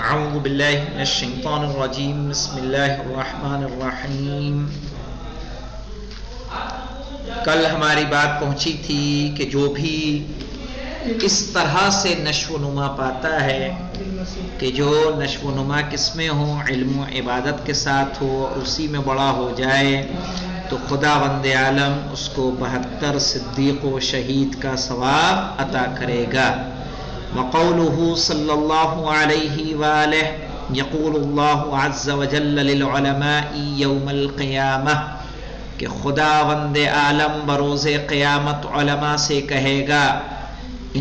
اعوذ باللہ من الشیطان الرجیم بسم اللہ الرحمن الرحیم۔ کل ہماری بات پہنچی تھی کہ جو بھی اس طرح سے نشو و نما پاتا ہے کہ جو نشو و نما کس میں ہو، علم و عبادت کے ساتھ ہو اور اسی میں بڑا ہو جائے تو خداوند عالم اس کو 72 صدیق و شہید کا ثواب عطا کرے گا۔ وقوله صلی اللہ علیہ وآلہ یقول اللہ عز وجل للعلماء یوم القیامہ کہ خداوند عالم بروز قیامت علماء سے کہے گا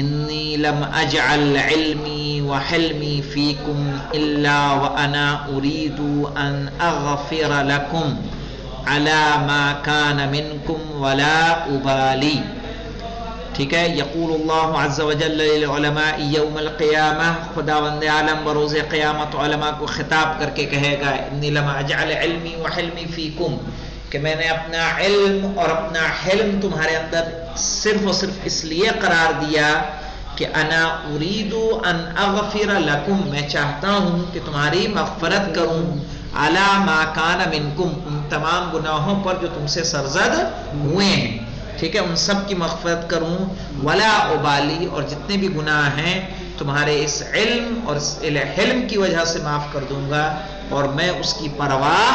انی لم اجعل علمی وحلمی فیکم الا وانا اريد ان اغفر لکم علی ما کان منکم ولا ابالی۔ ٹھیک ہے، یقول اللہ عز وجل للعلماء یوم القیامہ، خداوند عالم بروز قیامت علماء کو خطاب کر کے کہے گا انی لم اجعل علمی وحلمی فیکم کہ میں نے اپنا علم اور اپنا حلم تمہارے اندر صرف اور صرف اس لیے قرار دیا کہ انا اريد ان اغفر لکم، میں چاہتا ہوں کہ تمہاری مغفرت کروں علی ما کان منکم، ان تمام گناہوں پر جو تم سے سرزد ہوئے ہیں، ٹھیک ہے، ان سب کی مغفرت کروں، ولا ابالی، اور جتنے بھی گناہ ہیں تمہارے اس علم اور اس حلم کی وجہ سے معاف کر دوں گا اور میں اس کی پرواہ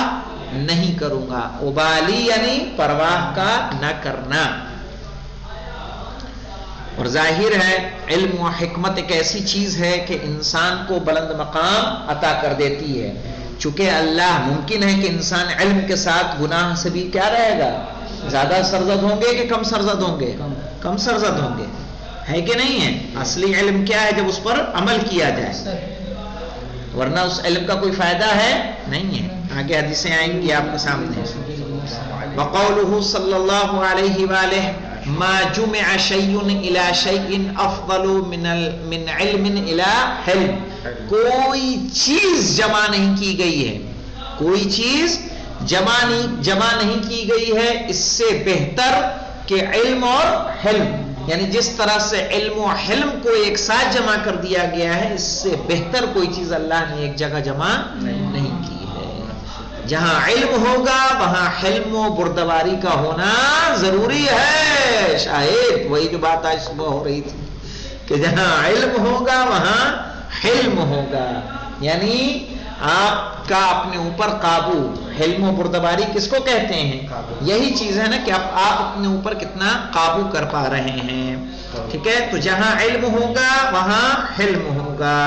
نہیں کروں گا۔ ابالی یعنی پرواہ کا نہ کرنا۔ اور ظاہر ہے علم و حکمت ایک ایسی چیز ہے کہ انسان کو بلند مقام عطا کر دیتی ہے، چونکہ اللہ ممکن ہے کہ انسان علم کے ساتھ گناہ سے بھی کیا رہے گا، زیادہ سرزد ہوں گے کہ کم سرزد ہوں گے، کم سرزد ہوں گے، ہے کہ نہیں ہے؟ اصلی علم کیا ہے؟ جب اس پر عمل کیا جائے، ورنہ اس علم کا کوئی فائدہ ہے نہیں ہے۔ آگے حدیثیں آئیں گی آپ کے سامنے۔ وقولہ صلی اللہ علیہ وآلہ ما جمع شیء الی شیء افضل من علم الی حلم، کوئی چیز جمع نہیں کی گئی ہے، کوئی چیز جمع نہیں کی گئی ہے اس سے بہتر کہ علم اور حلم، یعنی جس طرح سے علم و حلم کو ایک ساتھ جمع کر دیا گیا ہے اس سے بہتر کوئی چیز اللہ نے ایک جگہ جمع نہیں کی ہے۔ جہاں علم ہوگا وہاں حلم و بردباری کا ہونا ضروری ہے، شاید وہی جو بات آج صبح ہو رہی تھی کہ جہاں علم ہوگا وہاں حلم ہوگا، یعنی آپ کا اپنے اوپر قابو، حلم و بردباری کس کو کہتے ہیں؟ یہی چیز ہے نا کہ آپ اپنے اوپر کتنا قابو کر پا رہے ہیں، ٹھیک ہے؟ تو جہاں علم ہوگا وہاں حلم ہوگا۔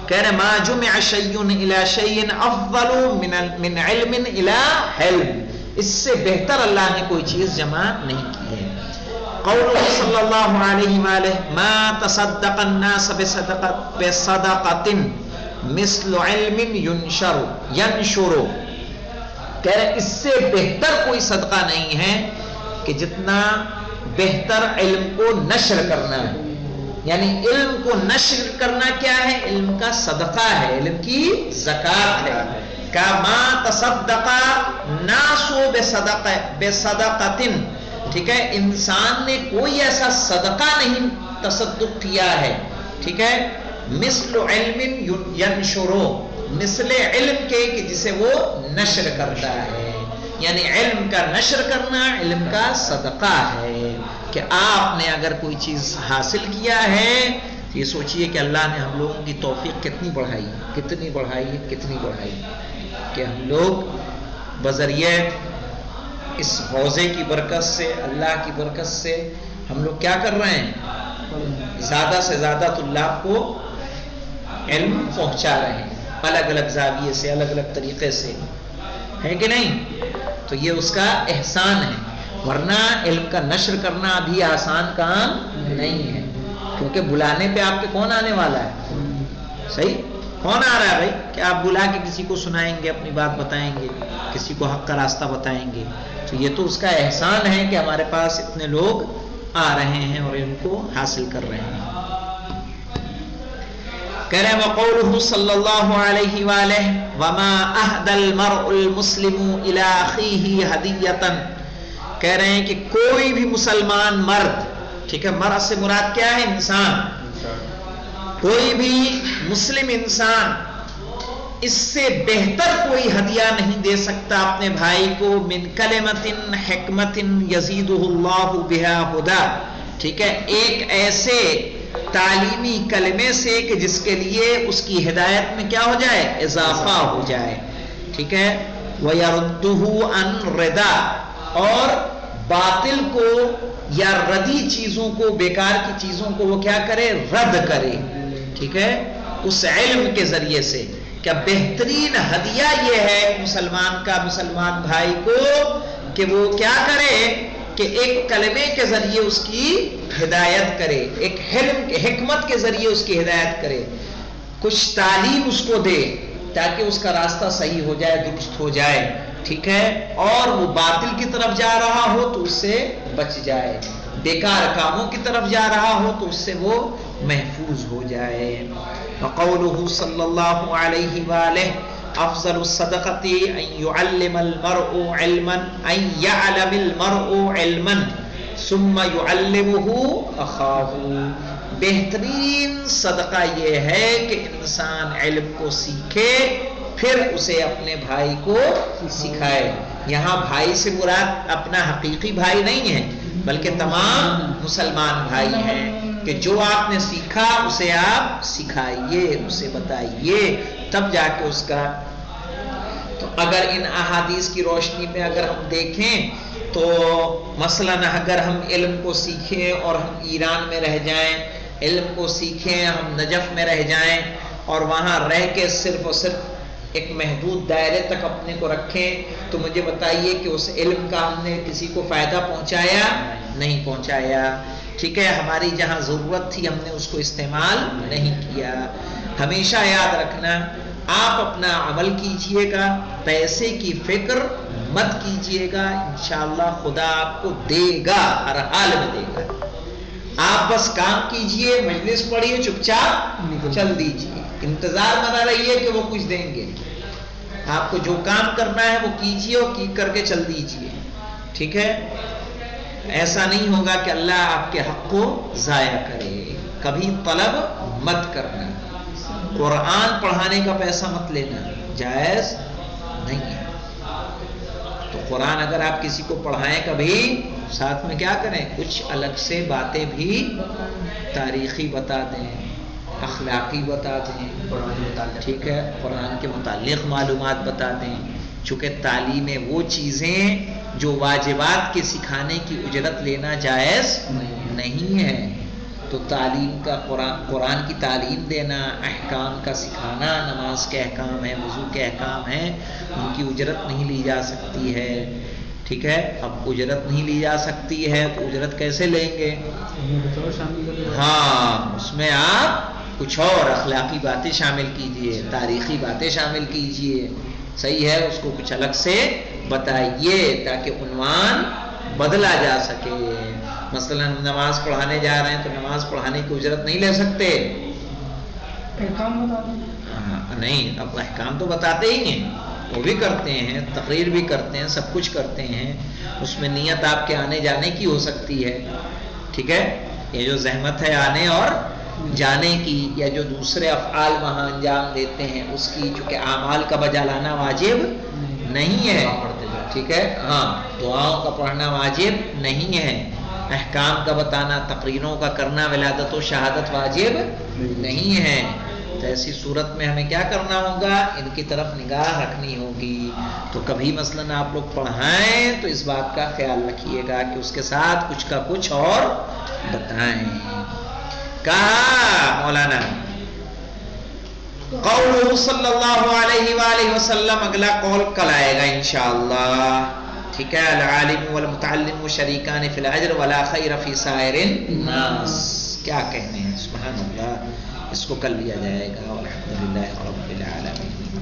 کہہ رہے ما جمع شیء الی شیء افضل من علم الی حلم، اس سے بہتر اللہ نے کوئی چیز جمع نہیں کی ہے۔ قولہ صلی اللہ علیہ وآلہ ما تصدق الناس بصدقۃ مثل علم ینشر، کہہ رہے اس سے بہتر کوئی صدقہ نہیں ہے کہ جتنا بہتر علم کو نشر کرنا ہے، یعنی علم کو نشر کرنا کیا ہے؟ علم کا صدقہ ہے، علم کی زکات ہے۔ کما تصدق الناس بصدقۃ، ٹھیک ہے، انسان نے کوئی ایسا صدقہ نہیں تصدق کیا ہے، ٹھیک ہے، مثل علم ینشرو، مثل علم کے کہ جسے وہ نشر کرتا ہے، یعنی علم کا نشر کرنا علم کا صدقہ ہے۔ کہ آپ نے اگر کوئی چیز حاصل کیا ہے تو یہ سوچئے کہ اللہ نے ہم لوگوں کی توفیق کتنی بڑھائی کہ ہم لوگ بذریعہ اس حوضے کی برکت سے، اللہ کی برکت سے ہم لوگ کیا کر رہے ہیں؟ زیادہ سے زیادہ طلاب کو علم پہنچا رہے ہیں، الگ الگ زاویے سے، الگ الگ طریقے سے، ہے کہ نہیں؟ تو یہ اس کا احسان ہے، ورنہ علم کا نشر کرنا ابھی آسان کام نہیں ہے، کیونکہ بلانے پہ آپ کے کون آنے والا ہے؟ صحیح، کون آ رہا ہے بھائی کہ آپ بلا کے کسی کو سنائیں گے، اپنی بات بتائیں گے، کسی کو حق کا راستہ بتائیں گے؟ تو یہ تو اس کا احسان ہے کہ ہمارے پاس اتنے لوگ آ رہے ہیں اور ان کو حاصل کر رہے ہیں۔ کہہ رہے وقولہ صلی اللہ علیہ وآلہ وما اہدى المرء المسلم الى اخیہ ہدیۃ، کہہ رہے ہیں کہ کوئی بھی مسلمان مرد، ٹھیک ہے، مرد سے مراد کیا ہے؟ انسان، کوئی بھی مسلم انسان اس سے بہتر کوئی ہدیہ نہیں دے سکتا اپنے بھائی کو، من کلمۃ حکمۃ یزیدہ اللہ بہا ہدی، ٹھیک ہے، ایک ایسے تعلیمی کلمے سے کہ جس کے لیے اس کی ہدایت میں کیا ہو جائے، اضافہ ہو جائے، ٹھیک ہے، وَيَرُدُّهُ عَنْ رِدَا، اور باطل کو یا ردی چیزوں کو، بیکار کی چیزوں کو وہ کیا کرے، رد کرے، ٹھیک ہے، اس علم کے ذریعے سے۔ کیا بہترین ہدیہ یہ ہے مسلمان کا مسلمان بھائی کو کہ وہ کیا کرے کہ ایک کلمے کے ذریعے اس کی ہدایت کرے، ایک حکمت کے ذریعے اس کی ہدایت کرے، کچھ تعلیم اس کو دے تاکہ اس کا راستہ صحیح ہو جائے، درست ہو جائے، ٹھیک ہے، اور وہ باطل کی طرف جا رہا ہو تو اس سے بچ جائے، بیکار کاموں کی طرف جا رہا ہو تو اس سے وہ محفوظ ہو جائے۔ وقولہ صلی اللہ علیہ وآلہ افضل الصدقۃ ان يعلم المرء علما، ان يعلم المرء علما ثم يعلمه اخاه، بہترین صدقہ یہ ہے کہ انسان علم کو سیکھے پھر اسے اپنے بھائی کو سکھائے۔ یہاں بھائی سے مراد اپنا حقیقی بھائی نہیں ہے بلکہ تمام مسلمان بھائی ہیں کہ جو آپ نے سیکھا اسے آپ سکھائیے، اسے بتائیے، تب جا کے اس کا۔ تو اگر ان احادیث کی روشنی میں اگر ہم دیکھیں تو مثلاً اگر ہم علم کو سیکھیں اور ہم ایران میں رہ جائیں، علم کو سیکھیں ہم نجف میں رہ جائیں اور وہاں رہ کے صرف اور صرف ایک محدود دائرے تک اپنے کو رکھیں، تو مجھے بتائیے کہ اس علم کا ہم نے کسی کو فائدہ پہنچایا؟ نہیں پہنچایا، ٹھیک ہے، ہماری جہاں ضرورت تھی ہم نے اس کو استعمال نہیں کیا۔ ہمیشہ یاد رکھنا، آپ اپنا عمل کیجئے گا، پیسے کی فکر مت کیجئے گا، انشاءاللہ خدا آپ کو دے گا، ہر حال میں دے گا۔ آپ بس کام کیجئے، مجلس پڑھیے، چپ چاپ چل دیجئے، انتظار میں نہ رہیے کہ وہ کچھ دیں گے۔ آپ کو جو کام کرنا ہے وہ کیجئے اور کی کر کے چل دیجئے، ٹھیک ہے۔ ایسا نہیں ہوگا کہ اللہ آپ کے حق کو ضائع کرے، کبھی طلب مت کرنا، قرآن پڑھانے کا پیسہ مت لینا، جائز نہیں ہے۔ تو قرآن اگر آپ کسی کو پڑھائیں کبھی ساتھ میں کیا کریں، کچھ الگ سے باتیں بھی تاریخی بتا دیں، اخلاقی بتا دیں، ٹھیک ہے، قرآن کے متعلق معلومات بتا دیں، چونکہ تعلیم وہ چیزیں جو واجبات کے سکھانے کی اجرت لینا جائز نہیں ہے، تو تعلیم کا قرآن کی تعلیم دینا، احکام کا سکھانا، نماز کے احکام ہیں، وضو کے احکام ہیں، ان کی اجرت نہیں لی جا سکتی ہے، ٹھیک ہے۔ اب اجرت نہیں لی جا سکتی ہے تو اجرت کیسے لیں گے؟ ہاں، اس میں آپ کچھ اور اخلاقی باتیں شامل کیجئے، تاریخی باتیں شامل کیجئے، صحیح ہے، اس کو کچھ الگ سے بتائیے تاکہ عنوان بدلا جا سکے۔ مثلا نماز پڑھانے جا رہے ہیں تو نماز پڑھانے کی اجرت نہیں لے سکتے، احکام بتا دیں، نہیں، اب احکام تو بتاتے ہی ہیں، وہ بھی کرتے ہیں، تقریر بھی کرتے ہیں، سب کچھ کرتے ہیں، اس میں نیت آپ کے آنے جانے کی ہو سکتی ہے، ٹھیک ہے، یہ جو زحمت ہے آنے اور جانے کی، یا جو دوسرے افعال وہاں انجام دیتے ہیں اس کی، چونکہ اعمال کا بجا لانا واجب نہیں ہے، ٹھیک ہے، ہاں، دعاؤں کا پڑھنا واجب نہیں ہے، احکام کا بتانا، تقریروں کا کرنا، ولادت و شہادت واجب نہیں ہے، تو ایسی صورت میں ہمیں کیا کرنا ہوگا، ان کی طرف نگاہ رکھنی ہوگی۔ تو کبھی مثلاً آپ لوگ پڑھائیں تو اس بات کا خیال رکھیے گا کہ اس کے ساتھ کچھ کا کچھ اور بتائیں۔ کہا مولانا قولہ صلی اللہ علیہ وآلہ وسلم، اگلا قول کل آئے گا انشاءاللہ، ٹھیک ہے، العالم والمتعلم شریکان فی الاجر ولا خیر فی سائر الناس، کیا کہنے ہیں، سبحان اللہ، اس کو کل لیا جائے گا، والحمدللہ رب العالمین۔